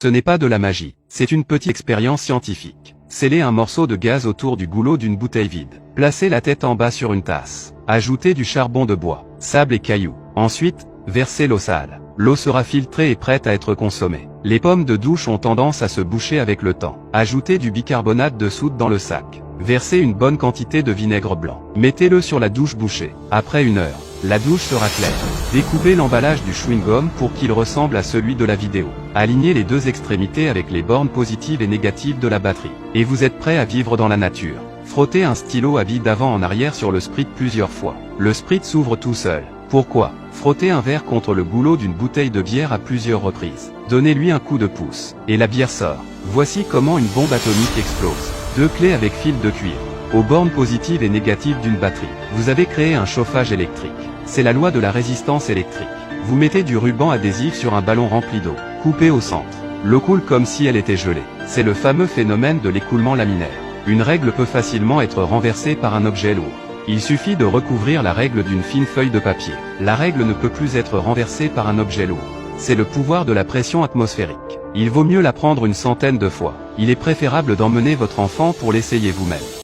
Ce n'est pas de la magie, c'est une petite expérience scientifique. Scellez un morceau de gaz autour du goulot d'une bouteille vide. Placez la tête en bas sur une tasse. Ajoutez du charbon de bois, sable et cailloux. Ensuite, versez l'eau sale. L'eau sera filtrée et prête à être consommée. Les pommes de douche ont tendance à se boucher avec le temps. Ajoutez du bicarbonate de soude dans le sac. Versez une bonne quantité de vinaigre blanc. Mettez-le sur la douche bouchée. Après 1 heure, la douche sera claire. Découpez l'emballage du chewing-gum pour qu'il ressemble à celui de la vidéo. Alignez les 2 extrémités avec les bornes positives et négatives de la batterie. Et vous êtes prêt à vivre dans la nature. Frottez un stylo à billes d'avant en arrière sur le sprit plusieurs fois. Le sprit s'ouvre tout seul. Pourquoi? Frottez un verre contre le goulot d'une bouteille de bière à plusieurs reprises. Donnez-lui un coup de pouce. Et la bière sort. Voici comment une bombe atomique explose. 2 clés avec fil de cuivre. Aux bornes positives et négatives d'une batterie. Vous avez créé un chauffage électrique. C'est la loi de la résistance électrique. Vous mettez du ruban adhésif sur un ballon rempli d'eau. Coupé au centre. L'eau coule comme si elle était gelée. C'est le fameux phénomène de l'écoulement laminaire. Une règle peut facilement être renversée par un objet lourd. Il suffit de recouvrir la règle d'une fine feuille de papier. La règle ne peut plus être renversée par un objet lourd. C'est le pouvoir de la pression atmosphérique. Il vaut mieux l'apprendre une centaine de fois. Il est préférable d'emmener votre enfant pour l'essayer vous-même.